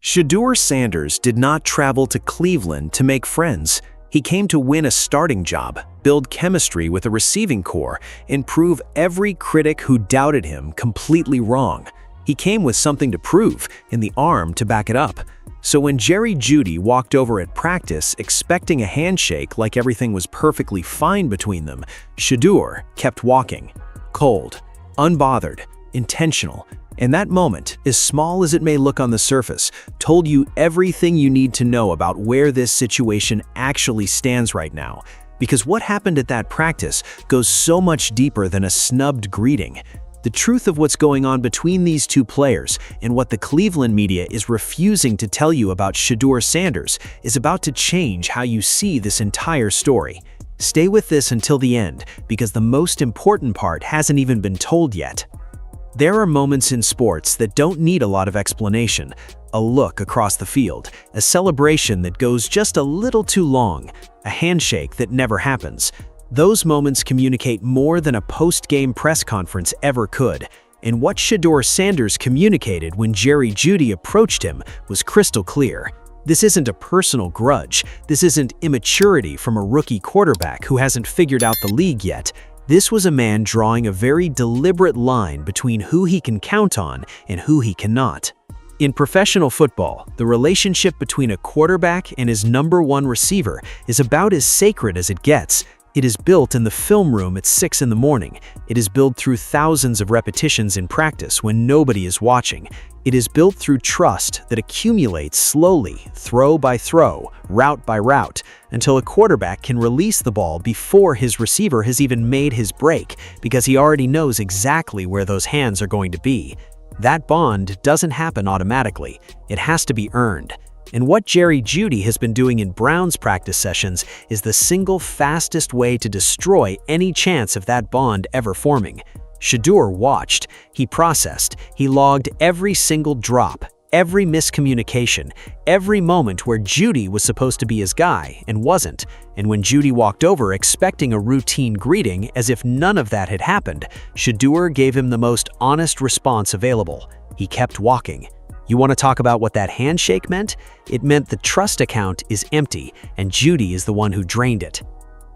Shedeur Sanders did not travel to Cleveland to make friends. He came to win a starting job, build chemistry with a receiving corps, and prove every critic who doubted him completely wrong. He came with something to prove, and the arm to back it up. So when Jerry Jeudy walked over at practice expecting a handshake like everything was perfectly fine between them, Shedeur kept walking. Cold, unbothered, intentional. And that moment, as small as it may look on the surface, told you everything you need to know about where this situation actually stands right now. Because what happened at that practice goes so much deeper than a snubbed greeting. The truth of what's going on between these two players and what the Cleveland media is refusing to tell you about Shedeur Sanders is about to change how you see this entire story. Stay with this until the end, because the most important part hasn't even been told yet. There are moments in sports that don't need a lot of explanation. A look across the field, a celebration that goes just a little too long, a handshake that never happens. Those moments communicate more than a post-game press conference ever could. And what Shedeur Sanders communicated when Jerry Jeudy approached him was crystal clear. This isn't a personal grudge. This isn't immaturity from a rookie quarterback who hasn't figured out the league yet. This was a man drawing a very deliberate line between who he can count on and who he cannot. In professional football, the relationship between a quarterback and his number one receiver is about as sacred as it gets. It is built in the film room at 6 in the morning. It is built through thousands of repetitions in practice when nobody is watching. It is built through trust that accumulates slowly, throw by throw, route by route, until a quarterback can release the ball before his receiver has even made his break, because he already knows exactly where those hands are going to be. That bond doesn't happen automatically. It has to be earned. And what Jerry Jeudy has been doing in Browns practice sessions is the single fastest way to destroy any chance of that bond ever forming. Shedeur watched, he processed, he logged every single drop, every miscommunication, every moment where Jeudy was supposed to be his guy and wasn't. And when Jeudy walked over expecting a routine greeting as if none of that had happened, Shedeur gave him the most honest response available. He kept walking. You want to talk about what that handshake meant? It meant the trust account is empty, and Jeudy is the one who drained it.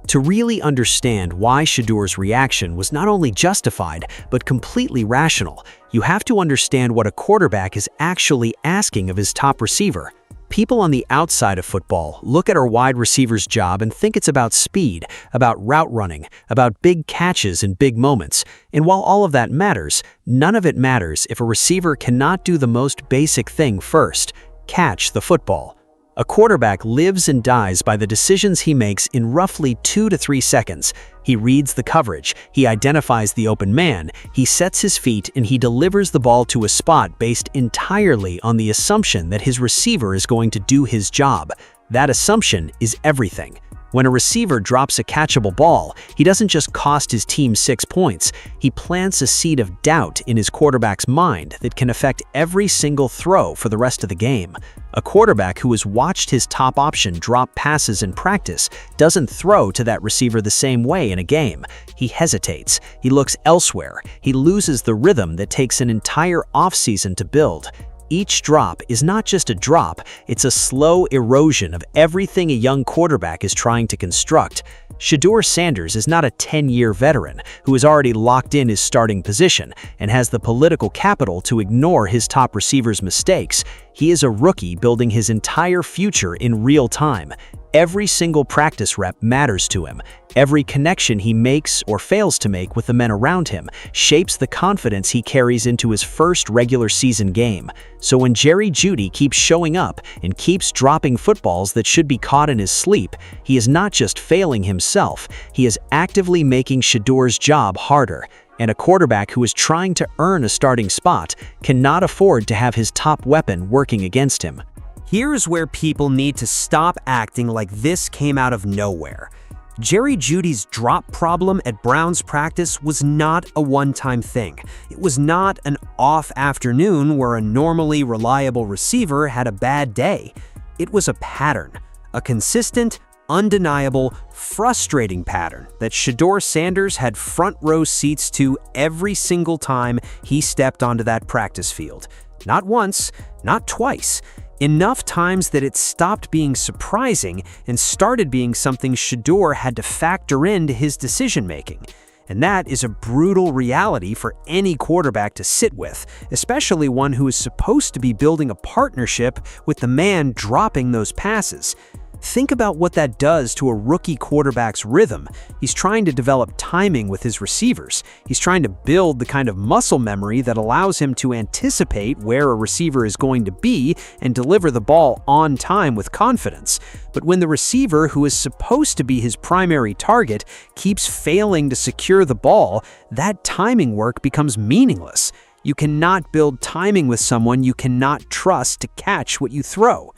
To really understand why Shedeur's reaction was not only justified, but completely rational, you have to understand what a quarterback is actually asking of his top receiver. People on the outside of football look at our wide receiver's job and think it's about speed, about route running, about big catches and big moments. And while all of that matters, none of it matters if a receiver cannot do the most basic thing first: catch the football. A quarterback lives and dies by the decisions he makes in roughly 2 to 3 seconds. He reads the coverage, he identifies the open man, he sets his feet, and he delivers the ball to a spot based entirely on the assumption that his receiver is going to do his job. That assumption is everything. When a receiver drops a catchable ball, he doesn't just cost his team 6 points. He plants a seed of doubt in his quarterback's mind that can affect every single throw for the rest of the game. A quarterback who has watched his top option drop passes in practice doesn't throw to that receiver the same way in a game. He hesitates. He looks elsewhere. He loses the rhythm that takes an entire offseason to build. Each drop is not just a drop, it's a slow erosion of everything a young quarterback is trying to construct. Shedeur Sanders is not a 10-year veteran who has already locked in his starting position and has the political capital to ignore his top receiver's mistakes. He is a rookie building his entire future in real time. Every single practice rep matters to him. Every connection he makes or fails to make with the men around him shapes the confidence he carries into his first regular season game. So when Jerry Jeudy keeps showing up and keeps dropping footballs that should be caught in his sleep, he is not just failing himself, he is actively making Shedeur's job harder. And a quarterback who is trying to earn a starting spot cannot afford to have his top weapon working against him. Here's where people need to stop acting like this came out of nowhere. Jerry Jeudy's drop problem at Browns practice was not a one-time thing. It was not an off afternoon where a normally reliable receiver had a bad day. It was a pattern, a consistent, undeniable, frustrating pattern that Shedeur Sanders had front row seats to every single time he stepped onto that practice field. Not once, not twice. Enough times that it stopped being surprising and started being something Shedeur had to factor into his decision-making. And that is a brutal reality for any quarterback to sit with, especially one who is supposed to be building a partnership with the man dropping those passes. Think about what that does to a rookie quarterback's rhythm. He's trying to develop timing with his receivers. He's trying to build the kind of muscle memory that allows him to anticipate where a receiver is going to be and deliver the ball on time with confidence. But when the receiver, who is supposed to be his primary target, keeps failing to secure the ball, that timing work becomes meaningless. You cannot build timing with someone you cannot trust to catch what you throw.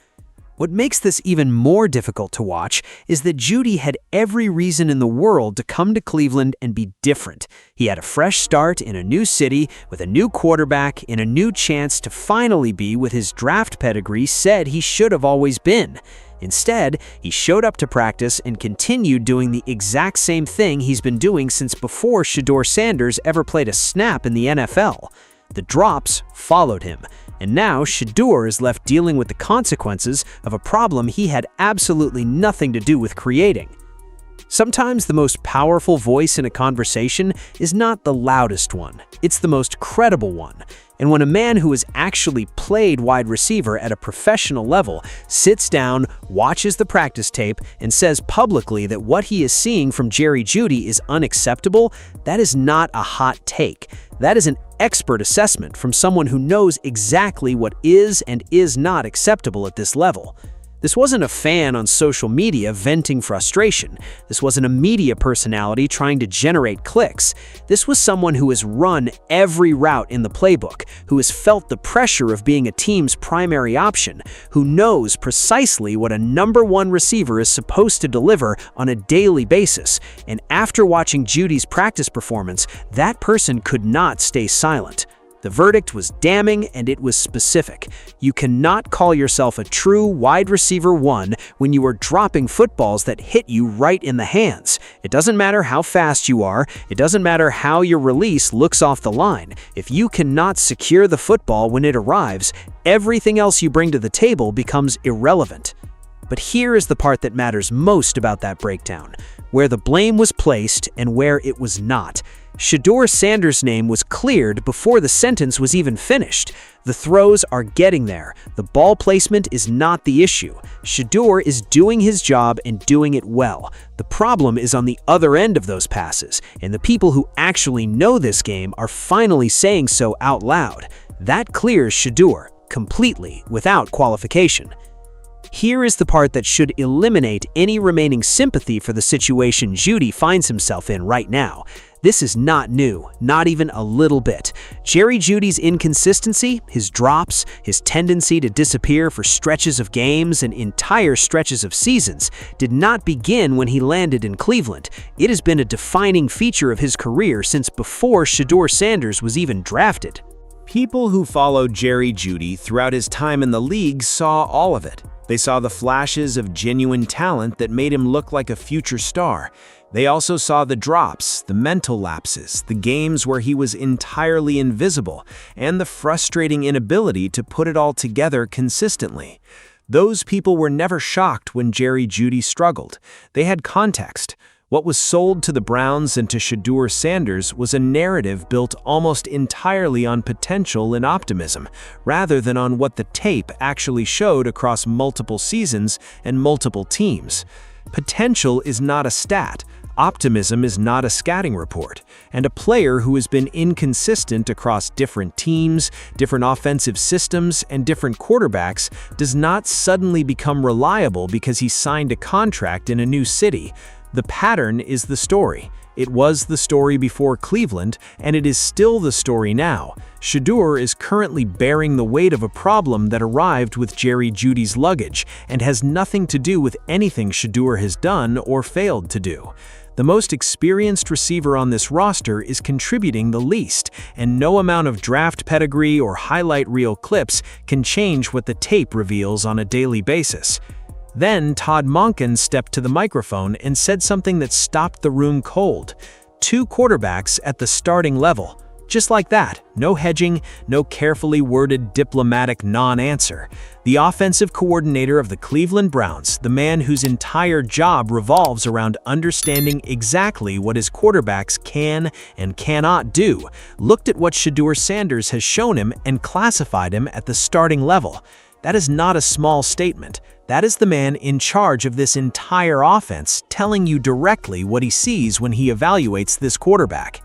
What makes this even more difficult to watch is that Jeudy had every reason in the world to come to Cleveland and be different. He had a fresh start in a new city, with a new quarterback, and a new chance to finally be what his draft pedigree said he should have always been. Instead, he showed up to practice and continued doing the exact same thing he's been doing since before Shedeur Sanders ever played a snap in the NFL. The drops followed him, and now Shedeur is left dealing with the consequences of a problem he had absolutely nothing to do with creating. Sometimes the most powerful voice in a conversation is not the loudest one, it's the most credible one. And when a man who has actually played wide receiver at a professional level sits down, watches the practice tape, and says publicly that what he is seeing from Jerry Jeudy is unacceptable, that is not a hot take. That is an expert assessment from someone who knows exactly what is and is not acceptable at this level. This wasn't a fan on social media venting frustration. This wasn't a media personality trying to generate clicks. This was someone who has run every route in the playbook, who has felt the pressure of being a team's primary option, who knows precisely what a number one receiver is supposed to deliver on a daily basis. And after watching Jeudy's practice performance, that person could not stay silent. The verdict was damning and it was specific. You cannot call yourself a true wide receiver one when you are dropping footballs that hit you right in the hands. It doesn't matter how fast you are. It doesn't matter how your release looks off the line. If you cannot secure the football when it arrives, everything else you bring to the table becomes irrelevant. But here is the part that matters most about that breakdown, where the blame was placed and where it was not. Shedeur Sanders' name was cleared before the sentence was even finished. The throws are getting there. The ball placement is not the issue. Shedeur is doing his job and doing it well. The problem is on the other end of those passes, and the people who actually know this game are finally saying so out loud. That clears Shedeur completely, without qualification. Here is the part that should eliminate any remaining sympathy for the situation Jeudy finds himself in right now. This is not new, not even a little bit. Jerry Jeudy's inconsistency, his drops, his tendency to disappear for stretches of games and entire stretches of seasons did not begin when he landed in Cleveland. It has been a defining feature of his career since before Shedeur Sanders was even drafted. People who followed Jerry Jeudy throughout his time in the league saw all of it. They saw the flashes of genuine talent that made him look like a future star. They also saw the drops, the mental lapses, the games where he was entirely invisible, and the frustrating inability to put it all together consistently. Those people were never shocked when Jerry Jeudy struggled. They had context. What was sold to the Browns and to Shedeur Sanders was a narrative built almost entirely on potential and optimism, rather than on what the tape actually showed across multiple seasons and multiple teams. Potential is not a stat. Optimism is not a scouting report, and a player who has been inconsistent across different teams, different offensive systems, and different quarterbacks does not suddenly become reliable because he signed a contract in a new city. The pattern is the story. It was the story before Cleveland, and it is still the story now. Shedeur is currently bearing the weight of a problem that arrived with Jerry Jeudy's luggage and has nothing to do with anything Shedeur has done or failed to do. The most experienced receiver on this roster is contributing the least, and no amount of draft pedigree or highlight reel clips can change what the tape reveals on a daily basis. Then Todd Monken stepped to the microphone and said something that stopped the room cold. Two quarterbacks at the starting level, Just like that, no hedging, no carefully worded diplomatic non-answer. The offensive coordinator of the Cleveland Browns, the man whose entire job revolves around understanding exactly what his quarterbacks can and cannot do, looked at what Shedeur Sanders has shown him and classified him at the starting level. That is not a small statement. That is the man in charge of this entire offense telling you directly what he sees when he evaluates this quarterback.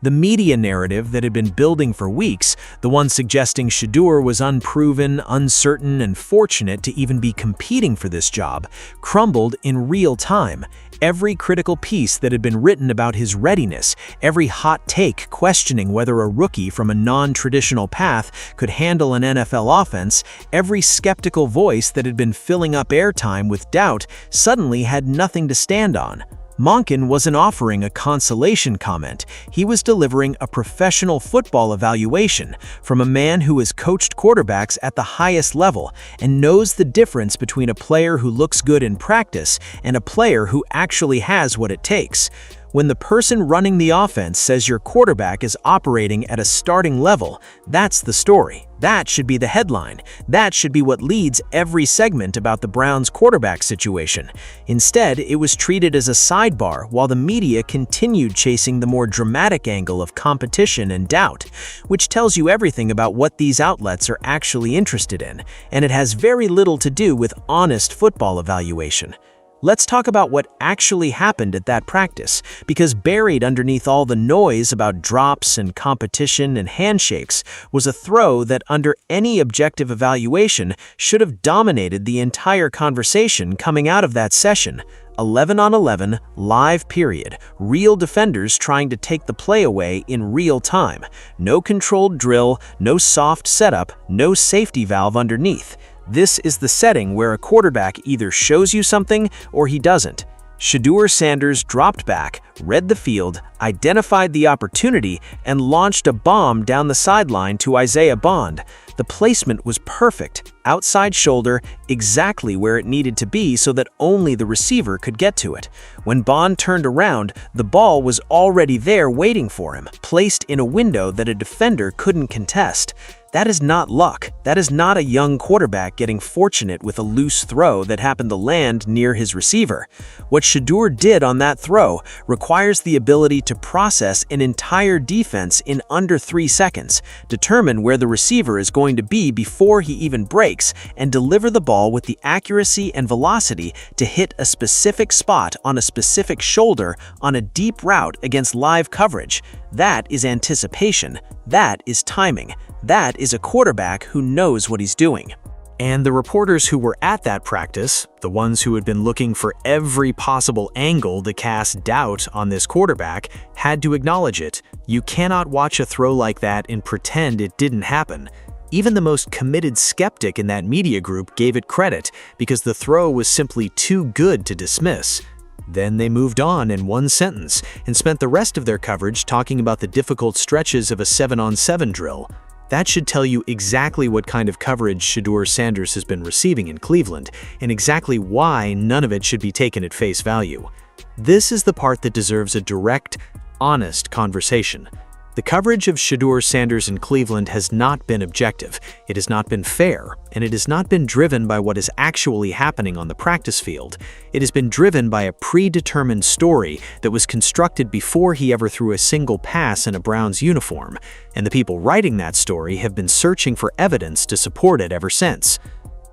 The media narrative that had been building for weeks, the one suggesting Shedeur was unproven, uncertain, and fortunate to even be competing for this job, crumbled in real time. Every critical piece that had been written about his readiness, every hot take questioning whether a rookie from a non-traditional path could handle an NFL offense, every skeptical voice that had been filling up airtime with doubt suddenly had nothing to stand on. Monken wasn't offering a consolation comment. He was delivering a professional football evaluation from a man who has coached quarterbacks at the highest level and knows the difference between a player who looks good in practice and a player who actually has what it takes. When the person running the offense says your quarterback is operating at a starting level, that's the story. That should be the headline. That should be what leads every segment about the Browns' quarterback situation. Instead, it was treated as a sidebar while the media continued chasing the more dramatic angle of competition and doubt, which tells you everything about what these outlets are actually interested in, and it has very little to do with honest football evaluation. Let's talk about what actually happened at that practice, because buried underneath all the noise about drops and competition and handshakes was a throw that under any objective evaluation should have dominated the entire conversation coming out of that session. 11-on-11, live period, real defenders trying to take the play away in real time. No controlled drill, no soft setup, no safety valve underneath. This is the setting where a quarterback either shows you something or he doesn't. Shedeur Sanders dropped back, read the field, identified the opportunity, and launched a bomb down the sideline to Isaiah Bond. The placement was perfect, outside shoulder, exactly where it needed to be so that only the receiver could get to it. When Bond turned around, the ball was already there waiting for him, placed in a window that a defender couldn't contest. That is not luck. That is not a young quarterback getting fortunate with a loose throw that happened to land near his receiver. What Shedeur did on that throw requires the ability to process an entire defense in under 3 seconds, determine where the receiver is going to be before he even breaks, and deliver the ball with the accuracy and velocity to hit a specific spot on a specific shoulder on a deep route against live coverage. That is anticipation. That is timing. That is a quarterback who knows what he's doing. And the reporters who were at that practice, the ones who had been looking for every possible angle to cast doubt on this quarterback, had to acknowledge it. You cannot watch a throw like that and pretend it didn't happen. Even the most committed skeptic in that media group gave it credit because the throw was simply too good to dismiss. Then they moved on in one sentence and spent the rest of their coverage talking about the difficult stretches of a 7-on-7 drill. That should tell you exactly what kind of coverage Shedeur Sanders has been receiving in Cleveland, and exactly why none of it should be taken at face value. This is the part that deserves a direct, honest conversation. The coverage of Shedeur Sanders in Cleveland has not been objective, it has not been fair, and it has not been driven by what is actually happening on the practice field. It has been driven by a predetermined story that was constructed before he ever threw a single pass in a Browns uniform, and the people writing that story have been searching for evidence to support it ever since.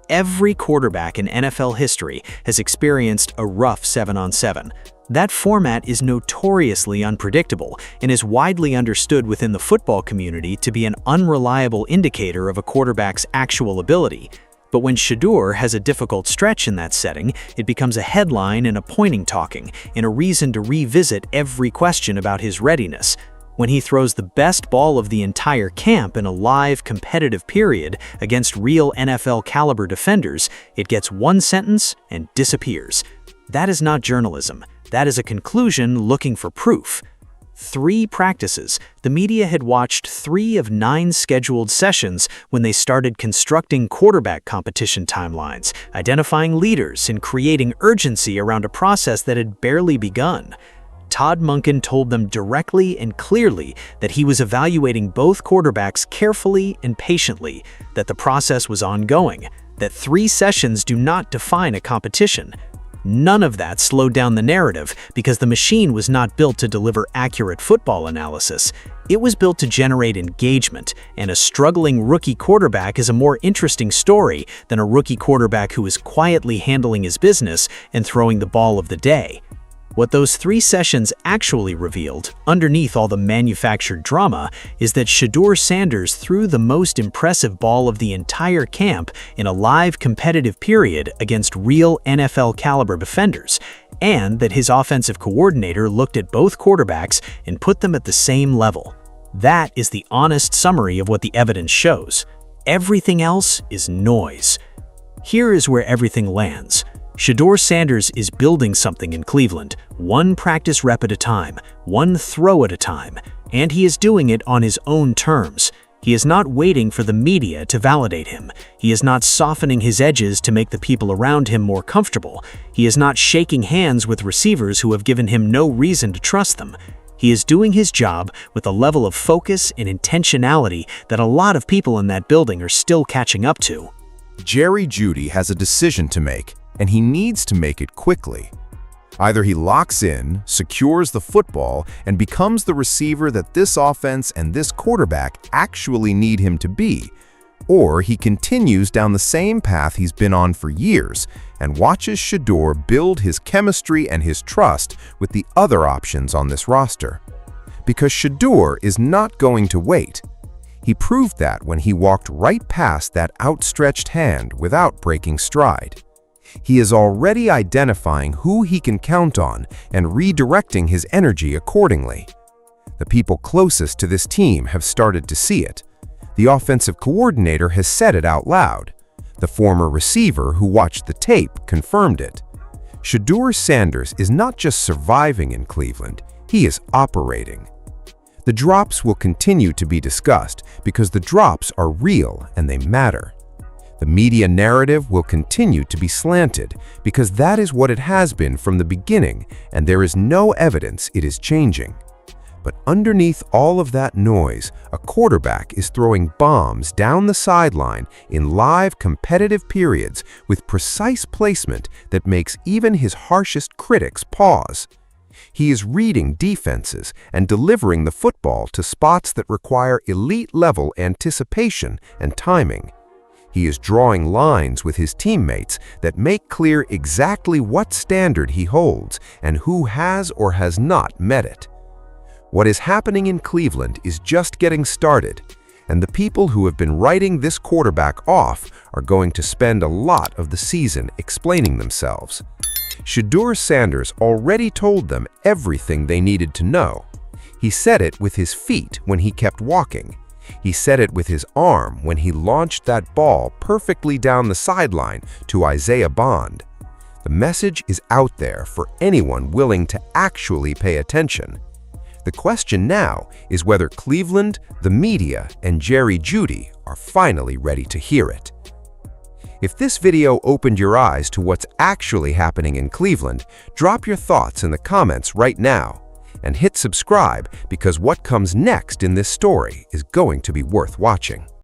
Every quarterback in NFL history has experienced a rough 7-on-7. That format is notoriously unpredictable and is widely understood within the football community to be an unreliable indicator of a quarterback's actual ability. But when Shedeur has a difficult stretch in that setting, it becomes a headline and a pointing talking, and a reason to revisit every question about his readiness. When he throws the best ball of the entire camp in a live, competitive period against real NFL-caliber defenders, it gets one sentence and disappears. That is not journalism. That is a conclusion looking for proof. 3 practices. The media had watched 3 of 9 scheduled sessions when they started constructing quarterback competition timelines, identifying leaders, and creating urgency around a process that had barely begun. Todd Monken told them directly and clearly that he was evaluating both quarterbacks carefully and patiently, that the process was ongoing, that 3 sessions do not define a competition. None of that slowed down the narrative because the machine was not built to deliver accurate football analysis. It was built to generate engagement, and a struggling rookie quarterback is a more interesting story than a rookie quarterback who is quietly handling his business and throwing the ball of the day. What those 3 sessions actually revealed, underneath all the manufactured drama, is that Shedeur Sanders threw the most impressive ball of the entire camp in a live competitive period against real NFL-caliber defenders, and that his offensive coordinator looked at both quarterbacks and put them at the same level. That is the honest summary of what the evidence shows. Everything else is noise. Here is where everything lands. Shedeur Sanders is building something in Cleveland, one practice rep at a time, one throw at a time, and he is doing it on his own terms. He is not waiting for the media to validate him. He is not softening his edges to make the people around him more comfortable. He is not shaking hands with receivers who have given him no reason to trust them. He is doing his job with a level of focus and intentionality that a lot of people in that building are still catching up to. Jerry Jeudy has a decision to make, and he needs to make it quickly. Either he locks in, secures the football, and becomes the receiver that this offense and this quarterback actually need him to be, or he continues down the same path he's been on for years and watches Shedeur build his chemistry and his trust with the other options on this roster. Because Shedeur is not going to wait. He proved that when he walked right past that outstretched hand without breaking stride. He is already identifying who he can count on and redirecting his energy accordingly. The people closest to this team have started to see it. The offensive coordinator has said it out loud. The former receiver who watched the tape confirmed it. Shedeur Sanders is not just surviving in Cleveland, he is operating. The drops will continue to be discussed because the drops are real and they matter. The media narrative will continue to be slanted because that is what it has been from the beginning, and there is no evidence it is changing. But underneath all of that noise, a quarterback is throwing bombs down the sideline in live competitive periods with precise placement that makes even his harshest critics pause. He is reading defenses and delivering the football to spots that require elite-level anticipation and timing. He is drawing lines with his teammates that make clear exactly what standard he holds and who has or has not met it. What is happening in Cleveland is just getting started, and the people who have been writing this quarterback off are going to spend a lot of the season explaining themselves. Shedeur Sanders already told them everything they needed to know. He said it with his feet when he kept walking. He said it with his arm when he launched that ball perfectly down the sideline to Isaiah Bond. The message is out there for anyone willing to actually pay attention. The question now is whether Cleveland, the media, and Jerry Jeudy are finally ready to hear it. If this video opened your eyes to what's actually happening in Cleveland, drop your thoughts in the comments right now. And hit subscribe because what comes next in this story is going to be worth watching.